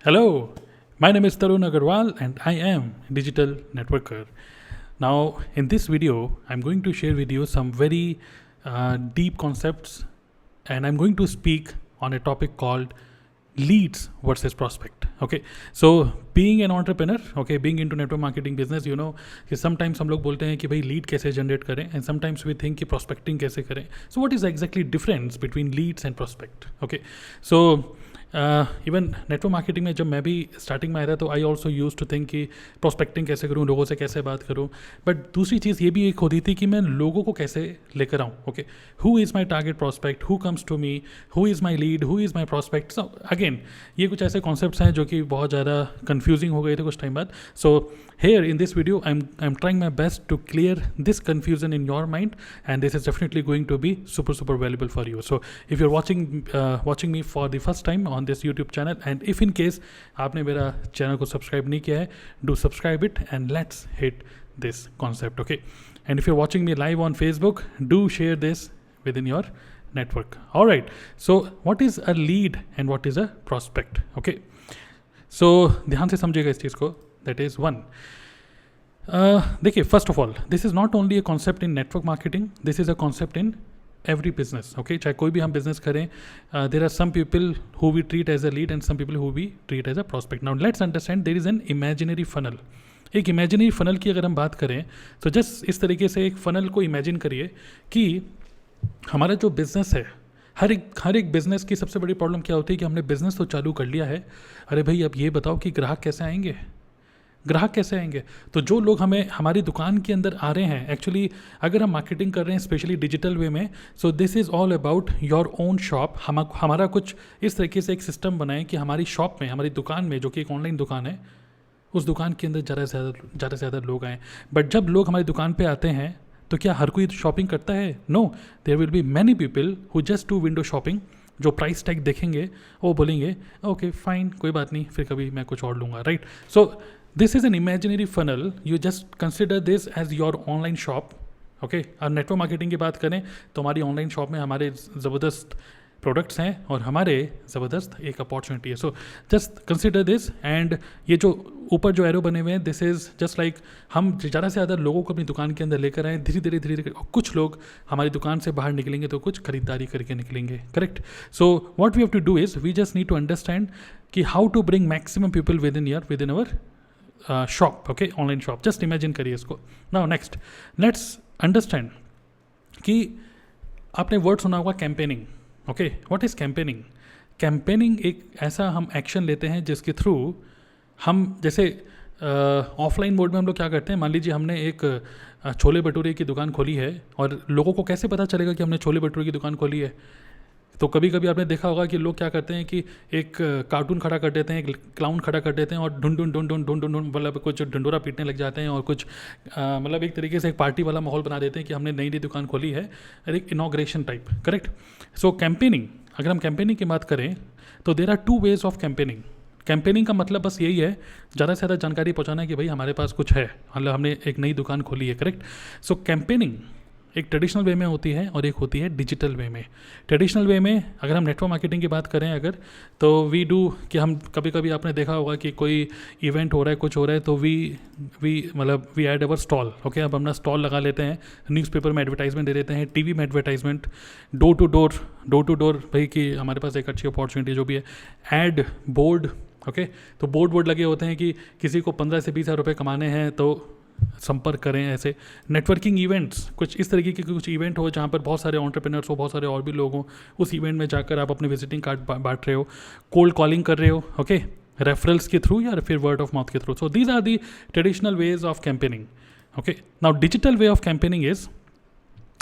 Hello, my name is Tarun Agarwal and I am Digital Networker. Now, in this video, I'm going to share with you some very deep concepts and I'm going to speak on a topic called leads versus prospect. Okay, so being an entrepreneur, okay, being into network marketing business, you know कि sometimes हम लोग बोलते हैं कि भाई lead कैसे generate करें and sometimes we think कि prospecting कैसे करें. So what is the exactly difference between leads and prospect? Okay, so even network marketing में जब मैं भी स्टार्टिंग में आया था तो I also used to think कि प्रोस्पेक्टिंग कैसे करूँ, लोगों से कैसे बात करूँ. बट दूसरी चीज़ ये भी एक होती थी कि मैं लोगों को कैसे लेकर आऊँ. Okay, who is my target prospect, who comes to me, who is my lead, who is my prospect. So again ये कुछ ऐसे कॉन्सेप्ट्स हैं जो कि बहुत ज़्यादा कन्फ्यूजिंग हो गए थे कुछ टाइम बाद. सो here in this video I'm trying my best to clear this confusion in your mind, and this is definitely going to be super valuable for you. So if you're watching me for the first time on this YouTube channel, and if in case आपने मेरा channel को subscribe नहीं किया है, do subscribe it and let's hit this concept. Okay, and if you're watching me live on Facebook, do share this within your network. All right, so what is a lead and what is a prospect? Okay, so ध्यान से समझिएगा इस चीज़ को. That is one. देखिए, first of all this is not only a concept in network marketing, this is a concept in every business. Okay, चाहे कोई भी हम बिजनेस करें, there are some people who we treat as a lead and some people who we treat as a prospect. Now let's understand there is an imaginary funnel. एक imaginary funnel की अगर हम बात करें तो जस्ट इस तरीके से एक फनल को इमेजिन करिए कि हमारा जो बिज़नेस है, हर एक बिज़नेस की सबसे बड़ी प्रॉब्लम क्या होती है कि हमने बिज़नेस तो चालू कर लिया है, अरे भाई अब ये बताओ कि ग्राहक कैसे आएंगे. तो जो लोग हमें हमारी दुकान के अंदर आ रहे हैं, एक्चुअली अगर हम मार्केटिंग कर रहे हैं स्पेशली डिजिटल वे में, so this is all about your own shop. हमारा कुछ इस तरीके से एक सिस्टम बनाएं कि हमारी शॉप में, हमारी दुकान में, जो कि एक ऑनलाइन दुकान है, उस दुकान के अंदर ज़्यादा से ज़्यादा लोग आएँ. बट जब लोग हमारी दुकान पर आते हैं तो क्या हर कोई शॉपिंग करता है? No, there will be many people who just do window shopping. जो प्राइस टैग देखेंगे वो बोलेंगे ओके फाइन, कोई बात नहीं, फिर कभी मैं कुछ और लूँगा. Right, so this is an imaginary funnel. You just consider this as your online shop. Okay, और नेटवर्क मार्केटिंग की बात करें तो हमारी ऑनलाइन शॉप में हमारे ज़बरदस्त प्रोडक्ट्स हैं और हमारे ज़बरदस्त एक अपॉर्चुनिटी है. So just consider this. And ये जो ऊपर जो एरो बने हुए हैं, दिस इज़ जस्ट लाइक हम ज़्यादा से ज़्यादा लोगों को अपनी दुकान के अंदर लेकर आएँ. धीरे धीरे कुछ लोग हमारी दुकान से बाहर निकलेंगे तो कुछ खरीदारी करके निकलेंगे. Correct. So what we have to do is we just need to understand कि how to bring maximum people within our shop. Okay, online shop. Just imagine करिए इसको. नाउ नेक्स्ट लेट्स अंडरस्टैंड कि आपने word सुना होगा campaigning. Okay, what is campaigning? Campaigning एक ऐसा हम एक्शन लेते हैं जिसके थ्रू हम, जैसे ऑफलाइन मोड में हम लोग क्या करते हैं, मान लीजिए हमने एक छोले भटूरे की दुकान खोली है और लोगों को कैसे पता चलेगा कि हमने छोले भटूरे की दुकान खोली है? तो कभी कभी आपने देखा होगा कि लोग क्या करते हैं कि एक कार्टून खड़ा कर देते हैं, एक क्लाउन खड़ा कर देते हैं और ढूंढ मतलब कुछ ढंडोरा पीटने लग जाते हैं और कुछ मतलब एक तरीके से एक पार्टी वाला माहौल बना देते हैं कि हमने नई दुकान खोली है, एक inauguration type. Correct. So campaigning, अगर हम कैंपेनिंग की बात करें तो there are two ways of campaigning. Campaigning का मतलब बस यही है, ज़्यादा से ज़्यादा जानकारी पहुँचाना है कि भाई हमारे पास कुछ है, मतलब हमने एक नई दुकान खोली है. करेक्ट. सो कैंपेनिंग एक ट्रेडिशनल वे में होती है और एक होती है डिजिटल वे में. ट्रेडिशनल वे में अगर हम नेटवर्क मार्केटिंग की बात करें अगर, तो वी डू कि हम कभी कभी आपने देखा होगा कि कोई इवेंट हो रहा है, कुछ हो रहा है, तो we add our stall. Okay, अब अपना स्टॉल लगा लेते हैं, न्यूज़पेपर में एडवर्टाइजमेंट दे देते हैं, टीवी में एडवर्टाइजमेंट, डोर टू डोर भाई कि हमारे पास एक अच्छी अपॉर्चुनिटी जो भी है. Ad board. ओके, तो बोर्ड लगे होते हैं कि किसी को 15 से 20 हज़ार रुपये कमाने हैं तो संपर्क करें. ऐसे नेटवर्किंग इवेंट्स, कुछ इस तरीके के कुछ इवेंट हो जहाँ पर बहुत सारे एंटरप्रेन्योर्स हो, बहुत सारे और भी लोग हों, उस इवेंट में जाकर आप अपने विजिटिंग कार्ड बांट रहे हो, कोल्ड कॉलिंग कर रहे हो. ओके, रेफरल्स के थ्रू या फिर वर्ड ऑफ माउथ के through. So these are the traditional ways of campaigning. Okay, now digital way of campaigning is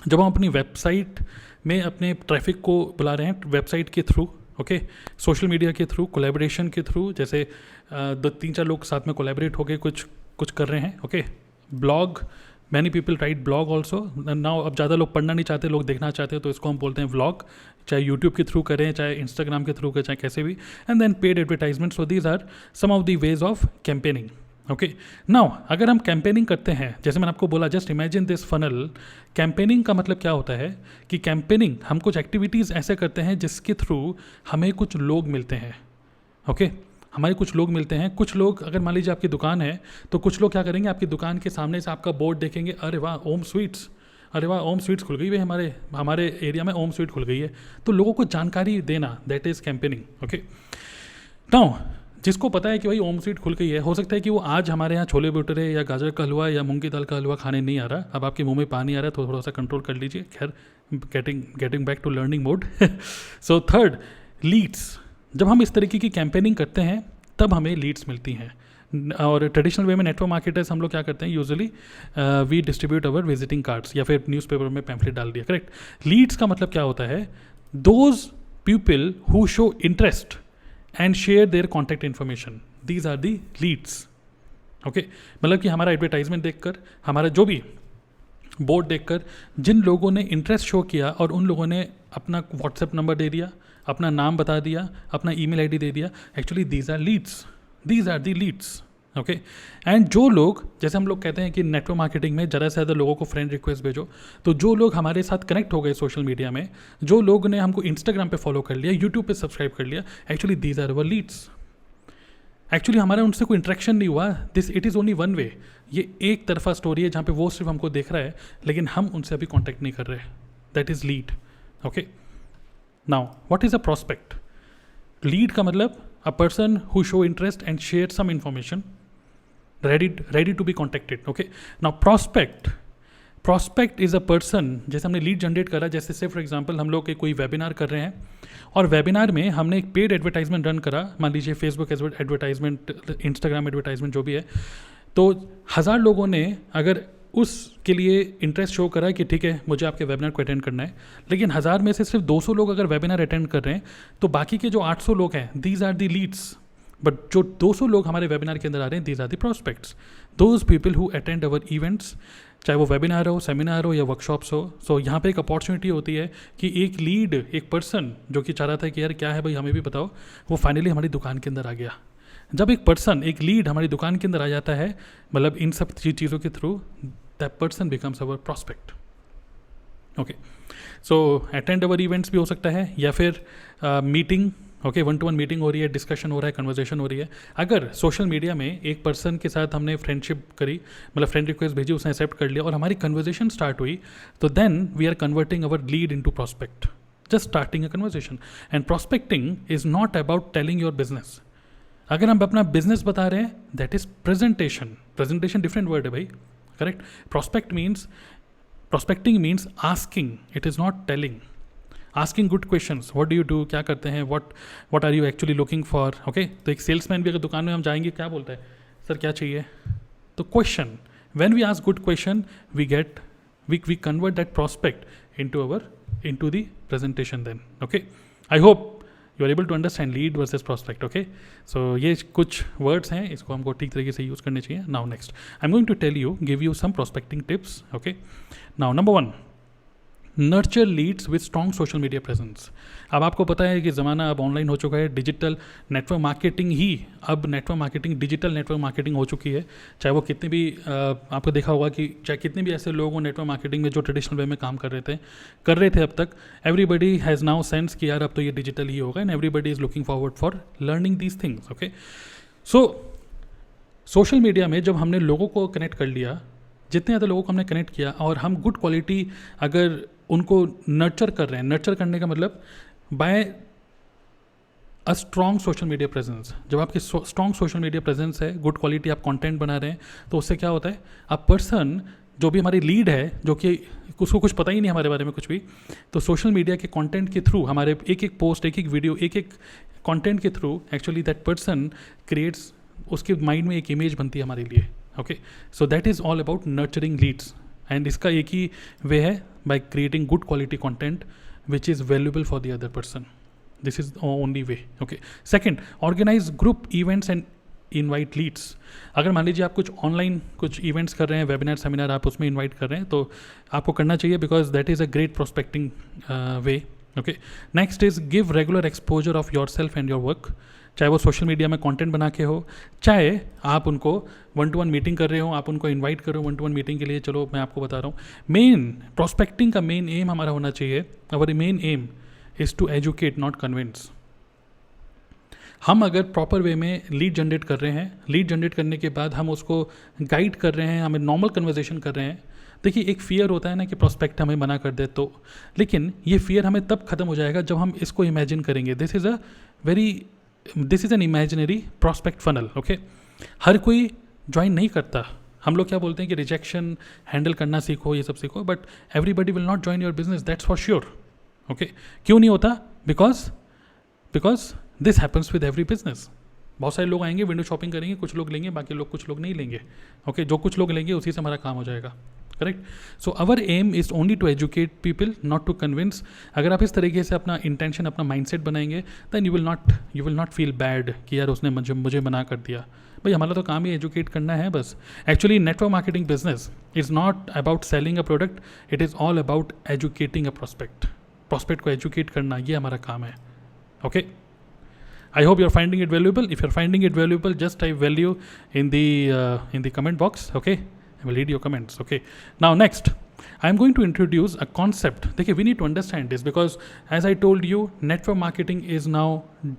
जब हम अपनी वेबसाइट में अपने ट्रैफिक को बुला रहे हैं वेबसाइट के थ्रू. ओके, सोशल मीडिया के थ्रू, कोलैबोरेशन के थ्रू, जैसे 2-3-4 लोग साथ में कोलैबोरेट होकर कुछ कर रहे हैं. Okay, blog, many people right blog also. Now अब ज़्यादा लोग पढ़ना नहीं चाहते, लोग देखना चाहते हैं, तो इसको हम बोलते हैं व्लॉग. चाहे यूट्यूब के थ्रू करें, चाहे इंस्टाग्राम के थ्रू करें, चाहे कैसे भी. And then paid advertisement. So these are some of the ways of campaigning. Okay, now अगर हम कैंपेनिंग करते हैं, जैसे मैंने आपको बोला, just imagine this funnel. Campaigning का मतलब क्या होता है कि कैंपेनिंग हम कुछ एक्टिविटीज़ ऐसे करते हैं जिसके थ्रू हमें कुछ लोग मिलते हैं. ओके, हमारे कुछ लोग मिलते हैं, कुछ लोग अगर मान लीजिए आपकी दुकान है तो कुछ लोग क्या करेंगे, आपकी दुकान के सामने से आपका बोर्ड देखेंगे, अरे वाह ओम स्वीट्स, अरे वाह ओम स्वीट्स खुल गई है, हमारे हमारे एरिया में ओम स्वीट खुल गई है। तो लोगों को जानकारी देना, that is campaigning. Okay, now जिसको पता है कि भाई ओम स्वीट खुल गई है, हो सकता है कि वो आज हमारे यहाँ छोले भटूरे या गाजर का हलवा या मूंग की दाल का हलवा खाने नहीं आ रहा, अब आपके मुंह में पानी आ रहा है तो थोड़ा सा कंट्रोल कर लीजिए। खैर, getting back to learning mode. So third, leads. जब हम इस तरीके की कैंपेनिंग करते हैं तब हमें लीड्स मिलती हैं। और ट्रेडिशनल वे में नेटवर्क मार्केटर्स हम लोग क्या करते हैं, usually we distribute our visiting cards या फिर न्यूज़पेपर में पैम्फलेट डाल दिया, करेक्ट। लीड्स का मतलब क्या होता है, those people who show interest and share their contact information, these are the leads. Okay, मतलब कि हमारा एडवर्टाइजमेंट देखकर, हमारा जो भी बोर्ड देखकर जिन लोगों ने इंटरेस्ट शो किया और उन लोगों ने अपना व्हाट्सएप नंबर दे दिया, अपना नाम बता दिया, अपना ईमेल आईडी दे दिया, actually these are leads, these are the leads. Okay, and जो लोग, जैसे हम लोग कहते हैं कि नेटवर्क मार्केटिंग में ज़्यादा से ज़्यादा लोगों को फ्रेंड रिक्वेस्ट भेजो, तो जो लोग हमारे साथ कनेक्ट हो गए सोशल मीडिया में, जो लोग ने हमको इंस्टाग्राम पे फॉलो कर लिया, यूट्यूब पे सब्सक्राइब कर लिया, actually these are our leads. Actually हमारा उनसे कोई इंटरेक्शन नहीं हुआ, this it is only one way. ये एक तरफा स्टोरी है जहाँ पे वो सिर्फ हमको देख रहा है लेकिन हम उनसे अभी कॉन्टैक्ट नहीं कर रहे, that is lead. Okay, now what is a prospect? Lead का मतलब a person who show interest and share some information, ready to be contacted. Okay, now prospect is a person, जैसे हमने लीड जनरेट करा, जैसे से for example हम लोग कोई वेबिनार कर रहे हैं और वेबिनार में हमने एक पेड एडवर्टाइजमेंट रन करा, मान लीजिए फेसबुक एडवर्टाइजमेंट, इंस्टाग्राम एडवर्टाइजमेंट, जो भी है, तो 1000 लोगों ने अगर उसके लिए इंटरेस्ट शो करा कि ठीक है मुझे आपके वेबिनार को अटेंड करना है, लेकिन 1000 में से सिर्फ 200 लोग अगर वेबिनार अटेंड कर रहे हैं, तो बाकी के जो 800 लोग हैं, these are the leads. But जो 200 लोग हमारे वेबिनार के अंदर आ रहे हैं, these are the prospects, those people who attend our events, चाहे वो वेबिनार हो, सेमिनार हो या वर्कशॉप्स हो। सो यहाँ पे एक अपॉर्चुनिटी होती है कि एक लीड, एक पर्सन जो कि चाह रहा था कि यार क्या है भाई हमें भी बताओ, वो फाइनली हमारी दुकान के अंदर आ गया। जब एक पर्सन, एक लीड हमारी दुकान के अंदर आ जाता है, मतलब इन सब चीज़ों के through, that person becomes our prospect. Okay, so attend our events भी हो सकता है, या फिर मीटिंग, ओके, 1-to-1 मीटिंग हो रही है, डिस्कशन हो रहा है, कन्वर्जेशन हो रही है। अगर सोशल मीडिया में एक पर्सन के साथ हमने फ्रेंडशिप करी, मतलब फ्रेंड रिक्वेस्ट भेजी, उसने एक्सेप्ट कर लिया और हमारी कन्वर्जेशन स्टार्ट हुई, तो then we are converting our lead into prospect, just starting a conversation. And prospecting is not about telling your business. अगर हम अपना बिजनेस बता रहे हैं, that is presentation. Presentation different word है भाई, correct. Prospecting means asking, it is not telling. Asking good questions, what do you do, क्या करते हैं, what are you actually looking for. Okay, तो एक सेल्समैन भी अगर दुकान में हम जाएंगे, क्या बोलता है, सर क्या चाहिए, तो question, when we ask good question, we convert that prospect into the presentation then. Okay, I hope you are able to understand lead versus prospect. Okay, so ये कुछ वर्ड्स हैं, इसको हमको ठीक तरीके से यूज़ करने चाहिए। Now next I am going to give you some prospecting tips. Okay, now number 1, nurture leads with strong social media presence. अब आपको पता है कि ज़माना अब ऑनलाइन हो चुका है, डिजिटल नेटवर्क मार्केटिंग ही, अब network marketing digital network marketing हो चुकी है। चाहे वो कितने भी आपको देखा होगा कि चाहे कितने भी ऐसे लोग हों नेटवर्क मार्केटिंग में जो ट्रेडिशनल वे में काम कर रहे थे अब तक, एवरीबडी हैज़ नाउ सेंस कि यार अब तो ये डिजिटल ही होगा, and everybody is looking forward for learning these things. Okay, so social media में जब हमने लोगों को कनेक्ट कर लिया, जितने ज़्यादा लोगों को हमने कनेक्ट किया और हम गुड क्वालिटी अगर उनको नर्चर कर रहे हैं, नर्चर करने का मतलब by a strong social media presence. जब आपकी स्ट्रॉन्ग सोशल मीडिया प्रेजेंस है, गुड क्वालिटी आप कंटेंट बना रहे हैं, तो उससे क्या होता है, अब पर्सन जो भी हमारी लीड है, जो कि उसको कुछ पता ही नहीं हमारे बारे में कुछ भी, तो सोशल मीडिया के कंटेंट के थ्रू, हमारे एक एक पोस्ट, एक एक वीडियो, एक एक कंटेंट के थ्रू, एक्चुअली दैट पर्सन क्रिएट्स, उसके माइंड में एक इमेज बनती है हमारे लिए। Okay, so that is all about nurturing leads, and इसका एक ही वे है, by creating good quality content which is valuable for the other person. This is only way. Okay, second, organise group events and invite leads. अगर मान लीजिए आप कुछ online कुछ इवेंट्स कर रहे हैं, वेबिनार सेमिनार आप उसमें इनवाइट कर रहे हैं, तो आपको करना चाहिए, because that is a great prospecting way. Okay, next is give regular exposure of your self and your work. चाहे वो सोशल मीडिया में कंटेंट बना के हो, चाहे आप उनको 1-to-1 मीटिंग कर रहे हो, आप उनको इनवाइट करो 1-to-1 मीटिंग के लिए, चलो मैं आपको बता रहा हूँ। मेन प्रोस्पेक्टिंग का मेन एम हमारा होना चाहिए, our main aim is to educate not convince. हम अगर प्रॉपर वे में लीड जनरेट कर रहे हैं, लीड जनरेट करने के बाद हम उसको गाइड कर रहे हैं, हमें नॉर्मल कन्वर्जेशन कर रहे हैं। देखिए एक फियर होता है ना कि प्रोस्पेक्ट हमें मना कर दे तो, लेकिन ये फियर हमें तब खत्म हो जाएगा जब हम इसको इमेजिन करेंगे। This is an imaginary prospect funnel. Okay, हर कोई ज्वाइन नहीं करता। हम लोग क्या बोलते हैं कि रिजेक्शन हैंडल करना सीखो, ये सब सीखो, but everybody will not join your business, that's for sure. Okay, क्यों नहीं होता? Because this happens with every business. बहुत सारे लोग आएंगे, विंडो शॉपिंग करेंगे, कुछ लोग लेंगे, बाकी लोग कुछ लोग नहीं लेंगे। ओके, जो कुछ लोग लेंगे उसी से हमारा काम हो जाएगा। Correct. So our aim is only to educate people, not to convince. अगर आप इस तरीके से अपना इंटेंशन, अपना माइंडसेट बनाएंगे, then you will not feel bad कि यार उसने मुझे मना कर दिया। भाई हमारा तो काम ही एजुकेट करना है बस। Actually network marketing business is not about selling a product, it is all about educating a prospect को एजुकेट करना, ये हमारा काम है। Okay, I hope you're finding it valuable. If you're finding it valuable, just type value in the comment box. Okay, I will read your comments. Okay, now next I am going to introduce a concept. देखिए, we need to understand this because as I told you, network marketing is now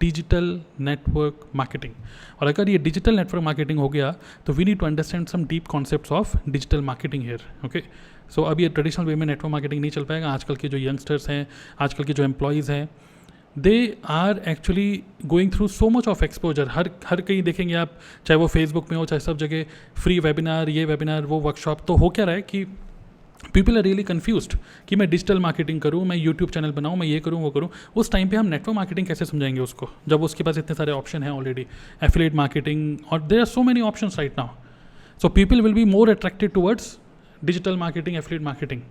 digital network marketing. और अगर ये digital network marketing हो गया तो we need to understand some deep concepts of digital marketing here. Okay, so अब ये traditional way में network marketing नहीं चल पाएगा। आजकल के जो यंगस्टर्स हैं, आजकल के जो एम्प्लॉयज़ हैं, they are actually going through so much of exposure. हर कहीं देखेंगे आप, चाहे वो फेसबुक में हो, चाहे सब जगह फ्री वेबिनार, ये वेबिनार, वो वर्कशॉप। तो हो क्या रहा है कि पीपल आर रियली कन्फ्यूज्ड कि मैं डिजिटल मार्केटिंग करूँ, मैं यूट्यूब चैनल बनाऊँ, मैं ये करूँ, वो करूँ। उस टाइम पे हम नेटवर्क मार्केटिंग कैसे समझाएंगे उसको, जब उसके पास इतने सारे ऑप्शन हैं ऑलरेडी, एफिलिएट मार्केटिंग, और there are so many options right now. So people will be more attracted towards digital marketing, affiliate marketing.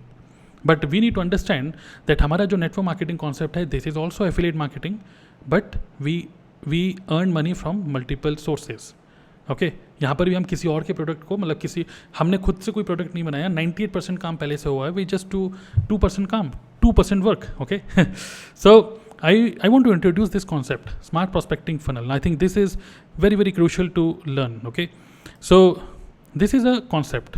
But we need to understand that हमारा जो नेटवर्क मार्केटिंग कॉन्सेप्ट है, this is also affiliate marketing, but we earn money from multiple sources. Okay, यहाँ पर भी हम किसी और के प्रोडक्ट को, मतलब हमने खुद से कोई प्रोडक्ट नहीं बनाया, 98% काम पहले से हुआ है, वी जस्ट 2% काम, 2% work. Okay, so I want to introduce this concept, smart prospecting funnel. I think this is very, very crucial to learn. Okay, so this is a concept.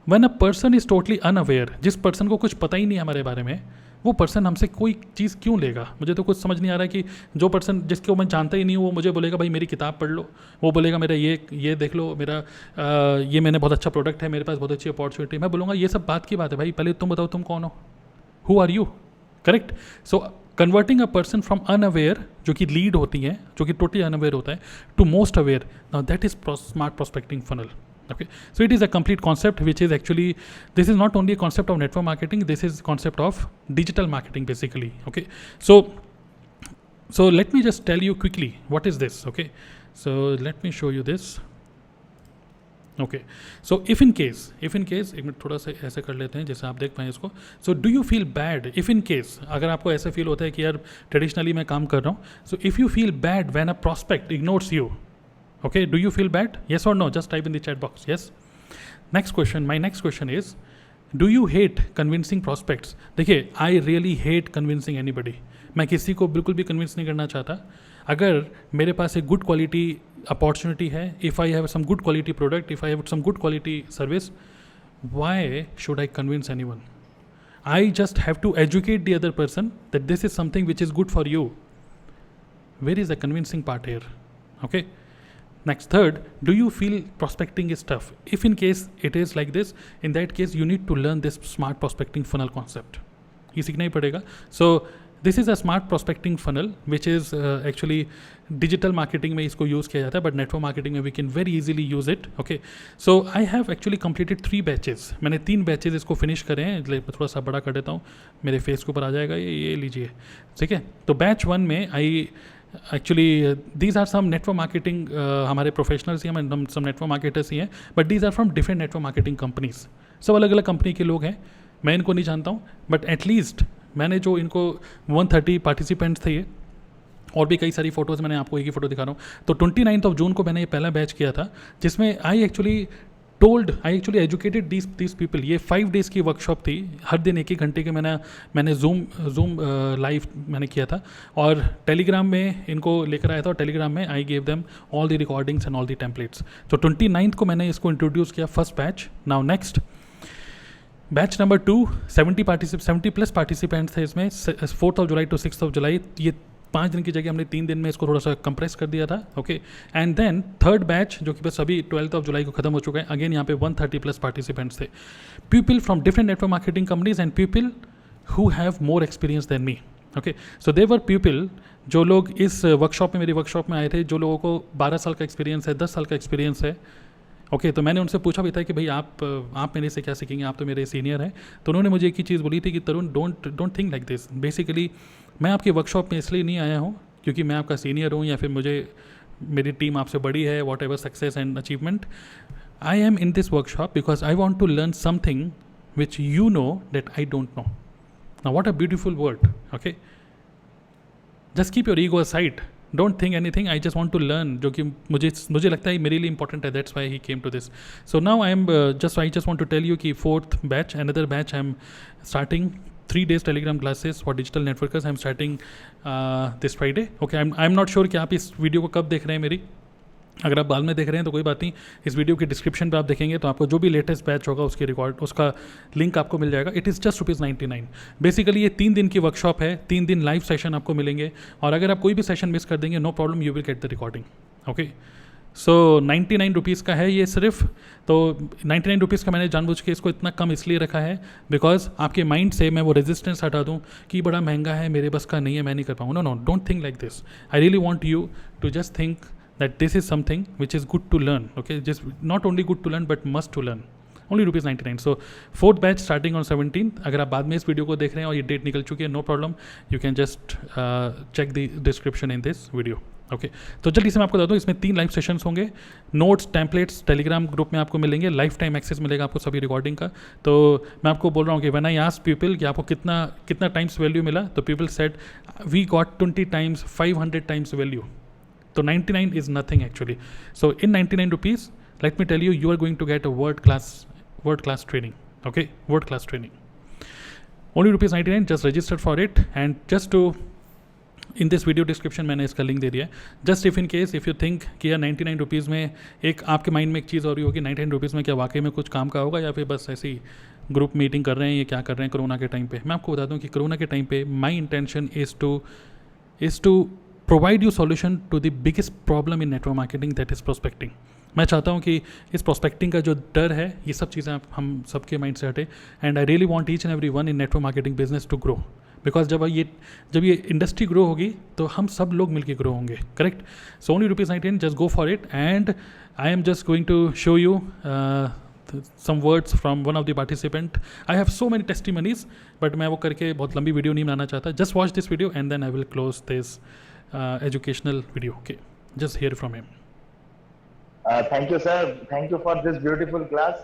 When a person is totally unaware, जिस person को कुछ पता ही नहीं हमारे बारे में, वो person हमसे कोई चीज़ क्यों लेगा? मुझे तो कुछ समझ नहीं आ रहा कि जो पर्सन जिसको मैं जानता ही नहीं हूँ, वो मुझे बोलेगा भाई मेरी किताब पढ़ लो, वो बोलेगा मेरा ये देख लो, मेरा ये मैंने बहुत अच्छा प्रोडक्ट है, मेरे पास बहुत अच्छी अपॉर्चुनिटी। मैं बोलूँगा ये सब बात की बात है भाई, पहले तुम बताओ तुम कौन हो, who are you? Correct. So converting a person from unaware, जो कि लीड होती हैं, जो कि टोटली अनअवेयर होता है, to most aware, now that is smart prospecting funnel. Okay, so it is a complete concept which is actually, this is not only a concept of network marketing, this is concept of digital marketing basically. Okay, so let me just tell you quickly what is this. Okay, so let me show you this. Okay, so if in case एक minute थोड़ा सा ऐसे कर लेते हैं जैसे आप देख पाएँ इसको. So do you feel bad if in case, अगर आपको ऐसा फील होता है कि यार ट्रेडिशनली मैं काम कर रहा हूँ, so if you feel bad when a prospect ignores you, okay, do you feel bad? Yes or no? Just type in the chat box. Yes. Next question, my next question is, do you hate convincing prospects? देखिए, I really hate convincing anybody. मैं किसी को बिल्कुल भी convince नहीं करना चाहता. अगर मेरे पास एक गुड क्वालिटी अपॉर्चुनिटी है, if I have some good quality product, if I have some good quality service, why should I convince anyone? I just have to educate the other person that this is something which is good for you. Where is the convincing part here? Okay. Next, third, do you feel prospecting is tough? If in case it is like this, in that case you need to learn this smart prospecting funnel concept. ये सीखना ही पड़ेगा. So this is a smart prospecting funnel which is actually digital marketing में इसको use किया जाता है, but network marketing में we can very easily use it. Okay, so I have actually completed 3 batches. मैंने 3 batches इसको finish करे हैं. मैं थोड़ा सा बड़ा कर देता हूँ, मेरे फेस के ऊपर आ जाएगा ये लीजिए. ठीक है, तो बैच 1 में actually these are some network marketing, हमारे प्रोफेशनल्स ही हैं, हम सम नेटवर्क मार्केटर्स ही हैं, but these are from different network marketing companies. सब अलग अलग कंपनी के लोग हैं, मैं इनको नहीं जानता हूँ, बट एटलीस्ट मैंने जो इनको 130 पार्टिसिपेंट्स थे ये, और भी कई सारी फोटोज़, मैंने आपको एक ही फोटो दिखा रहा हूँ. तो 29 जून को मैंने ये पहला बैच किया था, जिसमें I actually educated these people. ये 5 डेज़ की वर्कशॉप थी, हर दिन 1-1 घंटे के मैंने जूम लाइव मैंने किया था, और टेलीग्राम में इनको लेकर आया था, और टेलीग्राम में I gave them all the recordings and all the templates. तो 29 को मैंने इसको इंट्रोड्यूस किया, first batch. Now next batch number 2, 70+ participants थे इसमें, 4th of July to 6th of July. ये 5 दिन की जगह हमने 3 दिन में इसको थोड़ा सा कंप्रेस कर दिया था. Okay, and then third batch जो कि बस अभी 12 जुलाई को खत्म हो चुका है. अगेन यहाँ पे 130+ पार्टिसिपेंट्स थे, people from different network marketing companies and people who have more experience than me. Okay, so their people, जो लोग इस वर्कशॉप में, मेरी वर्कशॉप में आए थे, जो लोगों को 12 साल का एक्सपीरियंस है, 10 साल का एक्सपीरियंस है. ओके, तो मैंने उनसे पूछा भी था कि भाई आप मेरे से क्या सीखेंगे, आप तो मेरे सीनियर हैं. तो उन्होंने मुझे एक ही चीज़ बोली थी कि Tarun, don't think like this. Basically मैं आपकी वर्कशॉप में इसलिए नहीं आया हूँ क्योंकि मैं आपका सीनियर हूँ या फिर मेरी टीम आपसे बड़ी है, whatever success and achievement. I am in this workshop because I want to learn something which you know that I don't know. Now what a beautiful word. Okay, just keep your ego aside, don't think anything, I just want to learn, जो कि मुझे लगता है मेरे लिए important है. That's why he came to this. So now I just want to tell you कि 4th batch, another batch I am starting 3 days Telegram classes for digital networkers. I'm starting this Friday. Okay, I'm not sure कि आप इस video को कब देख रहे हैं मेरी. अगर आप बाद में देख रहे हैं तो कोई बात नहीं, इस वीडियो के डिस्क्रिप्शन पे आप देखेंगे तो आपको जो भी लेटेस्ट बैच होगा उसकी रिकॉर्ड, उसका लिंक आपको मिल जाएगा. It is just ₹99. बेसिकली ये 3 दिन की वर्कशॉप है, 3 दिन लाइव सेशन आपको मिलेंगे, और अगर आप कोई भी सेशन मिस कर देंगे, no problem, you will get the recording. Okay, so 99 rupees का है ये सिर्फ. तो 99 रुपीज़ का मैंने जानबूझ के इसको इतना कम इसलिए रखा है बिकॉज आपके माइंड से मैं वो रेजिस्टेंस हटा दूँ कि बड़ा महंगा है, मेरे बस का नहीं है, मैं नहीं कर पाऊँ. No, don't think like this. I really want you to just think that this is something which is good to learn. Okay, just not only good to learn but must to learn. Only ₹99. So 4th batch starting on 17th. अगर आप बाद में इस video को देख रहे हैं और ये डेट निकल चुकी है, no problem, you can just check the description in this video. Okay, तो जल्दी से मैं आपको बता दूँ, इसमें 3 लाइव सेशंस होंगे. नोट्स, टेम्पलेट्स टेलीग्राम ग्रुप में आपको मिलेंगे, लाइफ टाइम एक्सेस मिलेगा आपको सभी रिकॉर्डिंग का. तो मैं आपको बोल रहा हूँ कि व्हेन आई आस्क्ड पीपल कि आपको कितना टाइम्स वैल्यू मिला, तो people said we got 20 times, 500 times value. So 99 is nothing actually. So in 99 rupees, let me tell you, you are going to get a world class training. Okay, world class training. Only ₹99. Just register for it, and just to in this video description मैंने इसका link दे दिया है. Just if in case if you think कि यार 99 rupees में, एक आपके mind में एक चीज़ हो रही होगी, 99 रुपीज़ में क्या वाकई में कुछ काम का होगा या फिर बस ऐसी ग्रुप मीटिंग कर रहे हैं, ये क्या कर रहे हैं कोरोना के टाइम पे. मैं आपको बता दूं कि कोरोना के टाइम पे my intention is to provide you solution to the biggest problem in network marketing, that is prospecting. मैं चाहता हूँ कि इस प्रोस्पेक्टिंग का जो डर है, ये सब चीज़ें हम सबके माइंड से हटे. And I really want each and every one in network marketing business to grow, because जब ये इंडस्ट्री ग्रो होगी तो हम सब लोग मिलकर ग्रो होंगे. Correct. So only ₹99. Just go for it. And I am just going to show you some words from one of the participant. I have so many testimonies, but मैं वो करके बहुत लंबी वीडियो नहीं बनाना चाहता. Just watch this video and then I will close this educational video. Okay, just hear from him. Thank you sir, thank you for this beautiful class.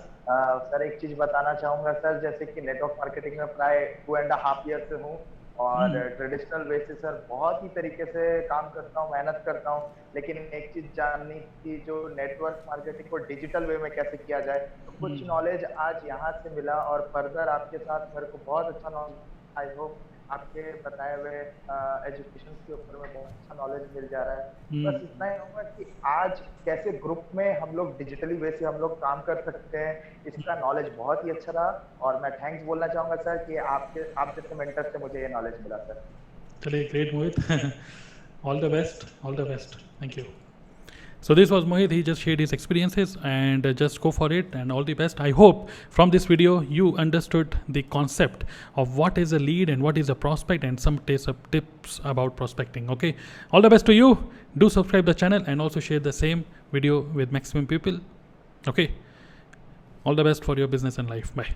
Sir एक चीज बताना चाहूँगा सर, जैसे कि नेटवर्क मार्केटिंग में प्राय 2.5 years से हूँ और ट्रेडिशनल बेसिस सर बहुत ही तरीके से काम करता हूँ, मेहनत करता हूँ. लेकिन एक चीज जाननी थी, जो नेटवर्क मार्केटिंग को डिजिटल वे में कैसे किया जाए, तो कुछ नॉलेज आज यहाँ से मिला और फर्दर आपके साथ मेरे को बहुत अच्छा नॉलेज. आई होप आपके बताए हुए एजुकेशन के ऊपर में बहुत अच्छा नॉलेज मिल जा रहा है. बस इतना ही होगा कि आज कैसे ग्रुप में हम लोग डिजिटली वे से हम लोग काम कर सकते हैं, इसका नॉलेज बहुत ही अच्छा रहा. और मैं थैंक्स बोलना चाहूँगा सर कि आप जैसे मेंटर से मुझे ये नॉलेज मिला सर. चलिए, great Mohit. All the best. Thank you. So this was Mohit. He just shared his experiences, and just go for it, and all the best. I hope from this video you understood the concept of what is a lead and what is a prospect, and some tips about prospecting. Okay, all the best to you. Do subscribe the channel and also share the same video with maximum people. Okay, all the best for your business and life. Bye.